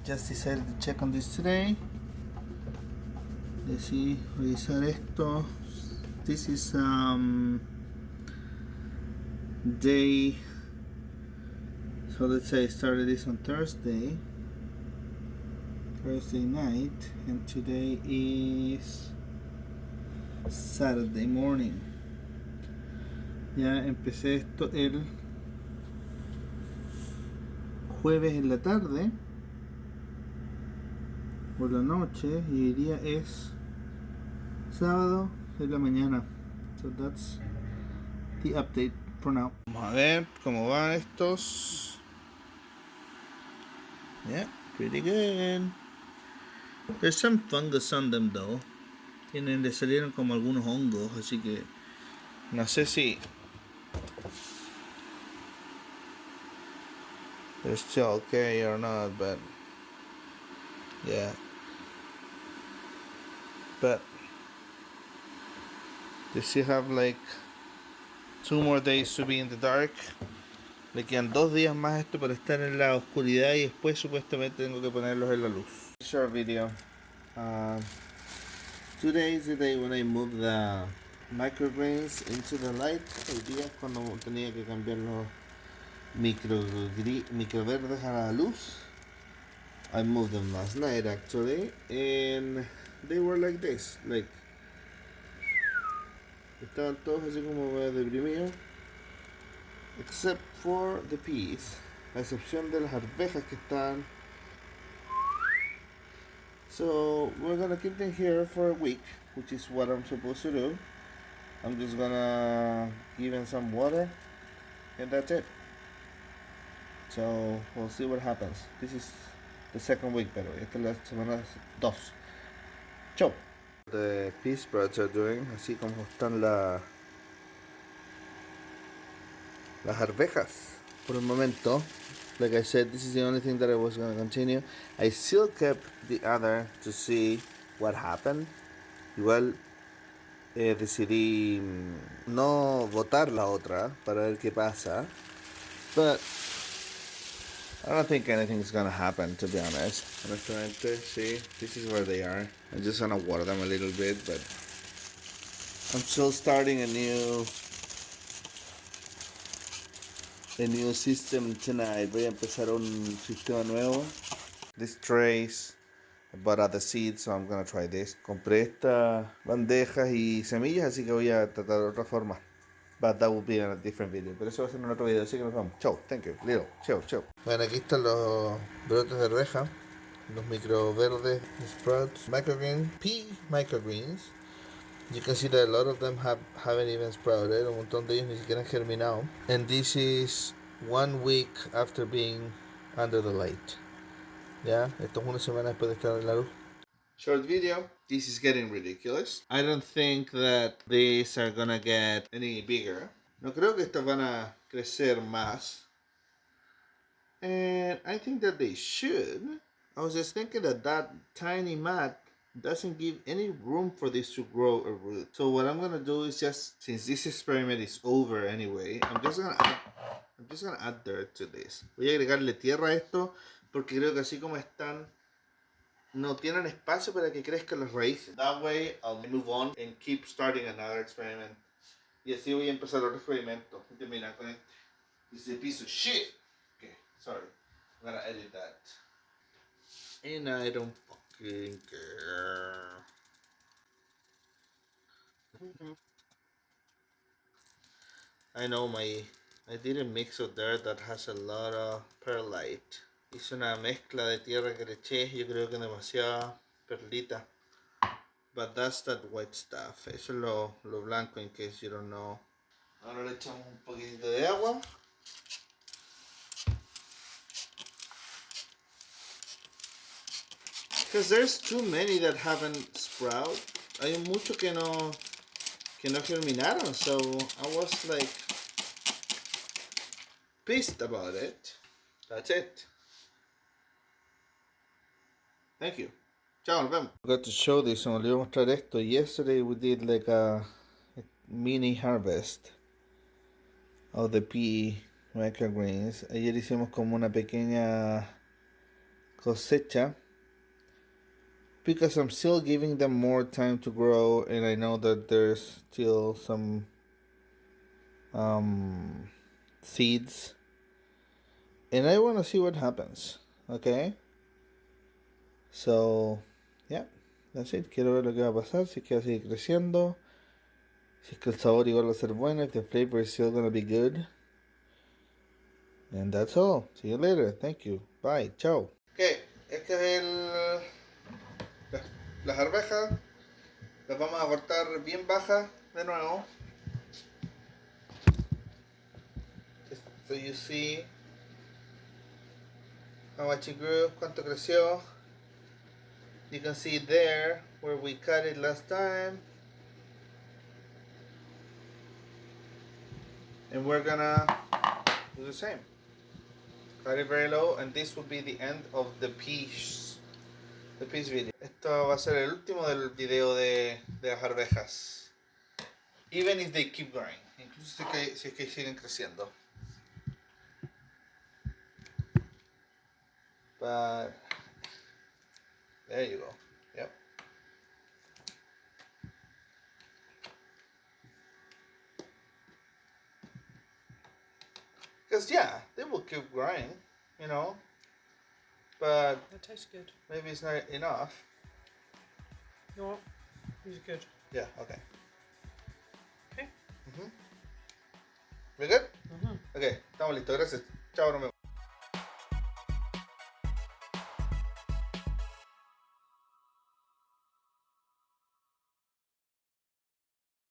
just decided to check on this today. Decidí revisar esto. This is day, so let's say I started this on Thursday night, and today is Saturday morning. Ya empecé esto el jueves en la tarde, por la noche, y hoy día es sábado en la mañana. So that's the update for now. Vamos a ver cómo van estos. Yeah, pretty good. There's some fungus on them though. Le salieron como algunos hongos, así que no sé si they're still okay or not, but yeah. But they still have like 2 more days to be in the dark. Le quedan 2 días más esto para estar en la oscuridad y después supuestamente tengo que ponerlos en la luz. Short video. Today is the day when I moved the microgreens into the light. Hoy día es cuando tenía que cambiar los microverdes a la luz. I moved them last night actually, and they were like this, like estaban todos así como deprimidos, except for the peas, a excepción de las arvejas que están. So we're gonna keep them here for a week, which is what I'm supposed to do. I'm just gonna give them some water, and that's it. So we'll see what happens. This is the second week, pero esta es la semana 2. Chau. The pea sprouts are doing, así como están las arvejas. Por el momento, like I said, this is the only thing that I was going to continue. I still kept the other to see what happened. Igual decidí no botar la otra para ver qué pasa. But I don't think anything's gonna happen, to be honest. Honestamente, see, this is where they are. I'm just gonna water them a little bit, but I'm still starting a new system tonight. Voy a empezar un sistema nuevo. These trays, I bought other seeds, so I'm gonna try this. Compré estas bandejas y semillas, así que voy a tratar de otra forma. But that will be in a different video. Pero eso va a ser en otro video, así que nos vamos. Chau, thank you, Little. Chau, chau. Bueno, aquí están los brotes de reja. Los microverdes sprouts. Microgreens. Pea microgreens. You can see that a lot of them haven't even sprouted. Un montón de ellos ni siquiera han germinado. And this is 1 week after being under the light. Ya, esto es una semana después de estar en la luz. Short video. This is getting ridiculous. I don't think that these are gonna get any bigger. No creo que estas van a crecer más. And I think that they should. I was just thinking that tiny mat doesn't give any room for this to grow a root. So what I'm gonna do is just, since this experiment is over anyway, I'm just gonna add dirt to this. Voy a agregarle tierra a esto porque creo que así como están no tienen espacio para que crezcan las raíces. That way I'll move on and keep starting another experiment. Y así voy a empezar otro experimento. Y terminar con este. This is a piece of shit. Okay, sorry. I'm gonna edit that. And I don't fucking care. I know I didn't mix with dirt that has a lot of perlite. Hice una mezcla de tierra que le eché, yo creo que demasiada perlita. But that's that white stuff. Eso es lo blanco, in case you don't know. Ahora le echamos un poquitito de agua. Because there's too many that haven't sprouted. Hay muchos que no germinaron. So I was like pissed about it. That's it. Thank you. Chao, nos vemos. I forgot to show this, se me olvidó mostrar esto. Yesterday we did like a mini harvest of the pea microgreens. Ayer hicimos como una pequeña cosecha, because I'm still giving them more time to grow, and I know that there's still some seeds, and I want to see what happens. Okay, so yeah, that's it. Quiero ver lo que va a pasar, si es que va a seguir creciendo, si es que el sabor igual va a ser bueno, if the flavor is still gonna be good. And that's all. See you later. Thank you. Bye. Chao. Okay, este es las arvejas. Las vamos a cortar bien bajas de nuevo. Just so you see how much it grew, cuánto creció. You can see there where we cut it last time. And we're gonna do the same. Cut it very low, and this will be the end of the piece video. Esto va a ser el último del video de las arvejas. Even if they keep growing, incluso si es que siguen creciendo. But there you go. Yep. Because yeah, they will keep growing, you know. But That tastes good. maybe it's not enough. You know what? These are good. Yeah. Okay. Okay. We good? Mm-hmm. Okay. Estamos listos. Gracias. Chao. Nos vemos.